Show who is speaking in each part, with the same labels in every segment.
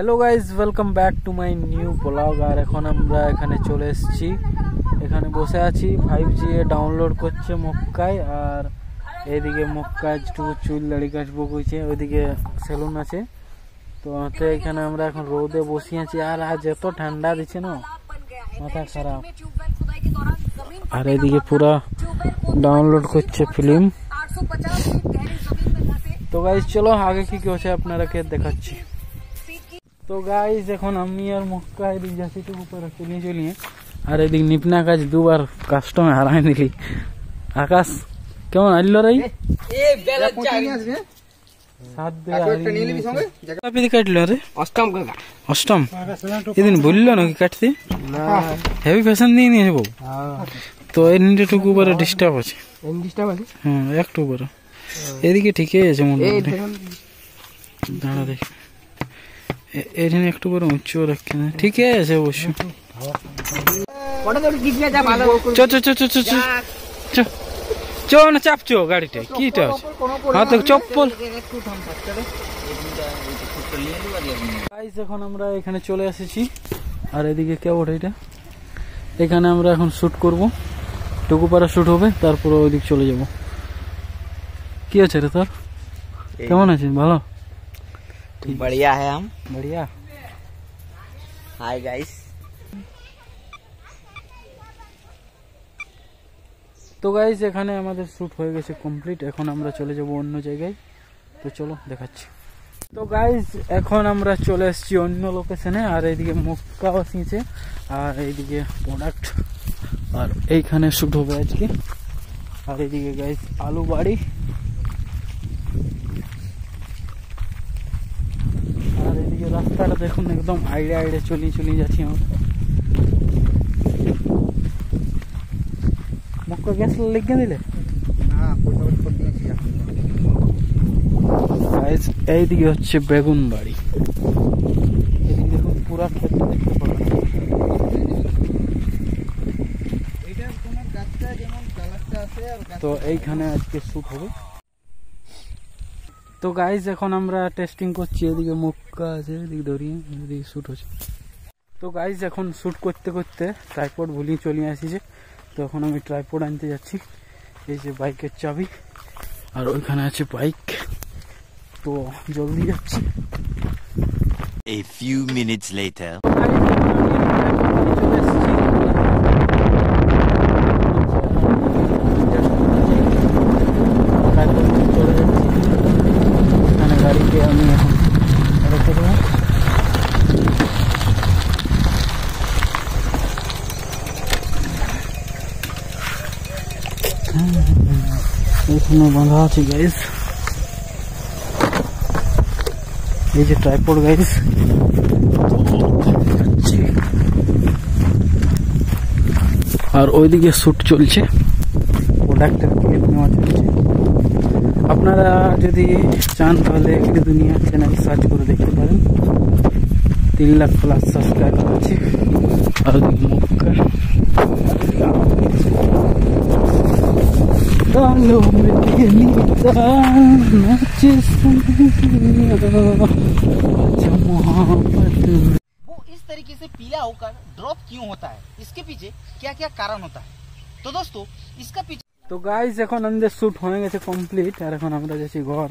Speaker 1: Hello guys, welcome back to my new blog. আর এখন আমরা এখানে চলে এসেছি, এখানে বসে আছি। 5G ডাউনলোড করছে মক্কায়, আর এইদিকে মক্কায় একটু চুল দাড়ি কাটবো কইছে, ওইদিকে সেলুন আছে। তো এখানে আমরা এখন রোদে বসে আছি, আর আজ এত ঠান্ডা দিচ্ছে না, মাথা খারাপ। আর এইদিকে পুরা ডাউনলোড করছে ফিল্ম। তো গাইজ চলো আগে কি কি হচ্ছে আপনারাকে দেখাচ্ছি। তো গাইজ এখন আমি আর মক্কা এদিক যাচ্ছি টুকু করে চলিয়ে, আর এদিক নিপনা কাজ দুবার কাস্টমে হারাই দিলি। আকাশ কেমন আইল রে? অষ্টম এদিন বললো নাকি কাটতে? হেভি ফ্যাশন দিয়ে নিয়েছে বউ। তো এটুকু করে ডিস্টার্ব আছে, হ্যাঁ একটু করে। এদিকে ঠিকই আছে মোটামুটি, দাঁড়া দেখি এখানে একটু করে উঁচু রাখে, ঠিকই আছে অবশ্য। চ না চাপছো গাড়িটা কিটা আছে, হ্যাঁ তো চপ্পল। এখন আমরা এখানে চলে এসেছি, আর এদিকে কে ওঠে এটা, এখানে আমরা এখন শুট করব। টুকুপাড়া শুট হবে, তারপরে ওইদিক চলে যাব। কি আছে রে তোর, কেমন আছিস? ভালো,
Speaker 2: बढ़िया है हम।
Speaker 1: बढ़िया।
Speaker 2: Hi guys.
Speaker 1: তো গাইস এখানে আমাদের শুট হয়ে গেছে কমপ্লিট। এখন আমরা চলে যাব অন্য জায়গায়, তো চলো দেখাচ্ছি। তো গাইস এখন আমরা চলে এসেছি অন্য লোকেশনে, আর এইদিকে মক্কা বসিয়েছে, আর এইদিকে প্রোডাক্ট, আর এইখানে শুট হবে আজকে। আর এইদিকে গাইস আলু বাড়ি, আর এদিকে রাস্তাটা দেখুন একদম আইডে চলিয়ে যাচ্ছি আমরা। মক্কা গ্যাস লেগে দিলে এইদিকে হচ্ছে বেগুন বাড়ি, এদিকে দেখুন পুরা ক্ষেত দেখতে পাবেন। তো এইখানে আজকে শুট হবে। তো গাইজ এখন আমরা টেস্টিং করছি, এদিকে মক্কা আছে, এদিকে ধরিয়ে এদিকে শ্যুট হচ্ছে। তো গাইজ এখন শ্যুট করতে করতে ট্রাইপড ভুলিয়ে চলে আসিছে। তো এখন আমি ট্রাইপড আনতে যাচ্ছি, এই যে বাইকের চাবি, আর ওইখানে আছে বাইক। তো জলদি যাচ্ছি।
Speaker 3: A few minutes later. গাড়িকে আমি এখন রেখে দেবো। এখানে বাঁধা আছে গাইস, এই যে ট্রাইপড গাইস। আর ওইদিকে শুট চলছে, প্রোডাক্টের ক্লিপ নেওয়া চলছে। আপনারা যদি চান তাহলে এগ্রি দুনিয়া চ্যানেল সার্চ করে দেখতে পারেন, 3 লাখ প্লাস সাবস্ক্রাইবার আছে। আর মক্কা
Speaker 2: वो इस तरीके से पीला होकर ड्रॉप क्यों होता है, इसके पीछे क्या क्या कारण होता है। तो दोस्तों इसका पीछे।
Speaker 1: তো গাইস এখন আমাদের শুট হয়ে গেছে কমপ্লিট, আর এখন আমরা যাচ্ছি ঘর।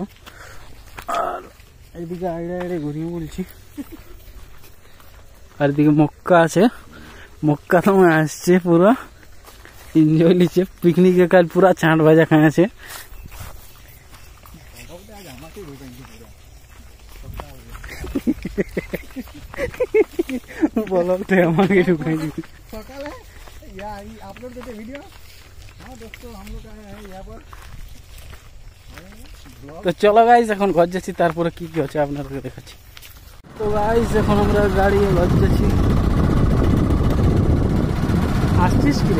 Speaker 1: আর এইদিকে আইডে ঘুরিয়ে বলছি, আর এদিকে মক্কা আছে। মক্কা তো আসছে, পুরো এনজয় নিচ্ছে পিকনিকে, কাল পুরা ছাঁট ভাজা খাইছে। বলতে আমাকে ঢুকাই দিবি সকালে আপলোড করতে ভিডিও। তো চলো গাইজ এখন ঘর যাচ্ছি, তারপরে কি কি হচ্ছে আপনাদেরকে দেখাচ্ছি। তো গাইজ এখন আমরা গাড়ি ঘর যাচ্ছি। হাসছিস কি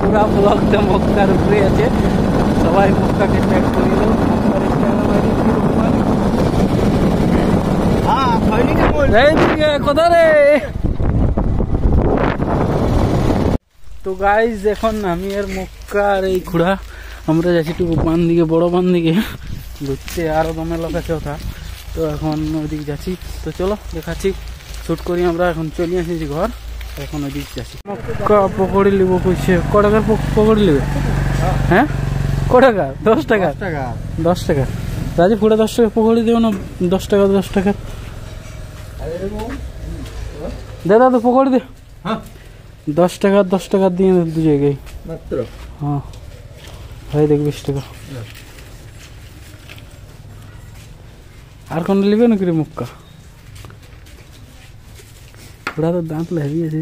Speaker 1: পুরা ব্লগটা মক্কার উপরে আছে। সবাই মক্কাকে ট্যাগ করে দিল। মক্কার ইনস্টাগ্রাম আইডি
Speaker 2: हाँ खैली का बोल
Speaker 1: এইদিকে কোথা রে? তো গাইজ এখন আমি আর মক্কা আর এই খুড়া আমরা যাচ্ছি একটু বান দিকে, বড় বান দিকে ঘুরতে। আরো দমে লোক আছে ওঠা, তো এখন ওইদিকে যাচ্ছি। তো চলো দেখাচ্ছি, শ্যুট করি। আমরা এখন চলে আসেছি ঘর, এখন ওইদিকে যাচ্ছি। মক্কা পকড়ি লিব কইছে। ক টাকার পকড়ি লিবে? হ্যাঁ ক টাকা? 10 টাকা। 10 টাকা রাজু, পুরো 10 টাকা পকড়ি দেবো না? 10 টাকা 10 টাকা দে দাদা, পকড়ি দে। 10 টাকা দিয়ে দু জায়গায় মাত্র। হ্যাঁ ভাই দেখ 20 টাকা। আর কোন লিবে নাকি রে মুক্কা? ওরা তো দাঁত হেভি আছে।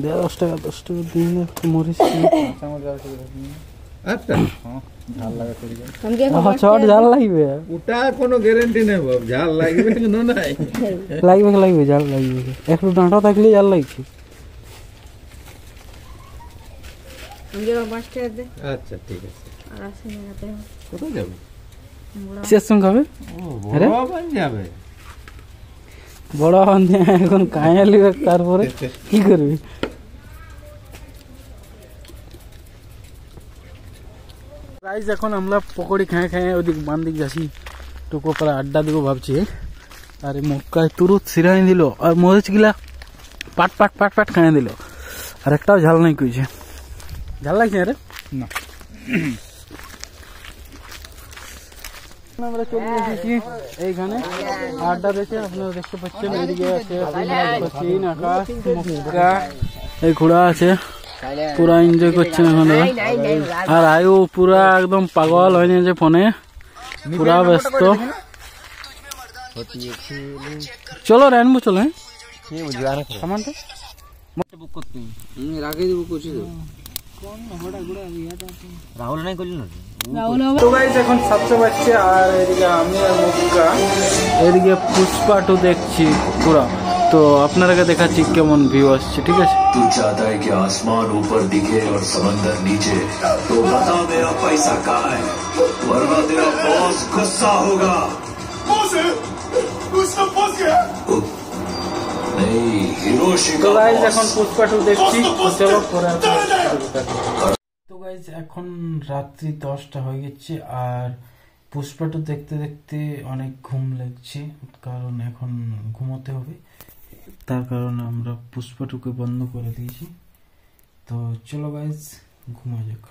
Speaker 1: দে 10 টাকা দিয়ে মরিস।
Speaker 4: আচ্ছা ঝাল লাগা করি
Speaker 1: চট ঝাল লাগবে,
Speaker 4: ওটা কোনো গ্যারান্টি নেই বাপ, ঝাল লাগবে কিন্তু নাই
Speaker 1: লাগবে ঝাল লাগবে। একটু ডাঁটা থাকলে ঝাল লাগছে।
Speaker 4: আচ্ছা ঠিক আছে। কোথায় যাবে?
Speaker 1: শেষ সঙ্গে খাবে
Speaker 4: যাবে
Speaker 1: বড় এখন কাঁয়া লিবে, তারপরে কি করবি? গাইস এখন আমরা পকোড়ি খায় ওদিকে বান দিকে যাচ্ছি, টুকু পরে আড্ডা দিব ভাবছি। আর মক্কায় তুরুত সিরানি দিল, আর মরিচ গিলা পাট পাট পাট পাট খাইয়ে দিল, আর একটাও ঝাল নাই কইছে। ঝাল লাগছে আরে না। আমরা চলে এসেছি এইখানে আড্ডা দিতে। আপনারা দেখতে পাচ্ছেন এদিকে আছে চীন, আকাশ, মক্কা, এই ঘোড়া আছে। পুরা এনজয় করছেন এখন। আর আয়ু পুরা একদম পাগল হয়ে নিয়েছে ফোনে, পুরা ব্যস্ত। চলো রেনবো, চলো। সামানটা
Speaker 2: राहुल नहीं कोली ना
Speaker 1: তো গাইস এখন 7:00 বাজছে, আর এদিকে আমি আর মক্কা এদিকে পুষ্পা 2 দেখছি পুরা। তো আপনাদেরকে দেখাচ্ছি কেমন ভিউ আসছে, ঠিক আছে?
Speaker 5: तू चाहता है कि आसमान ऊपर दिखे और समंदर नीचे, तो बता मेरा पैसा कहाँ है, वरना तेरा बॉस गुस्सा होगा। नहीं हिरोशिमा।
Speaker 1: তো গাইস এখন পুষ্পা 2 দেখছি, চলো পরে। তো গাইস এখন রাত্রি 10টা হয়ে গেছে, আর পুষ্পা 2 দেখতে দেখতে অনেক ঘুম লাগছে, কারণ এখন ঘুমোতে হবে। তার কারণে আমরা পুষ্পা 2কে বন্ধ করে দিয়েছি। তো চলো গাইস ঘুমা যাক।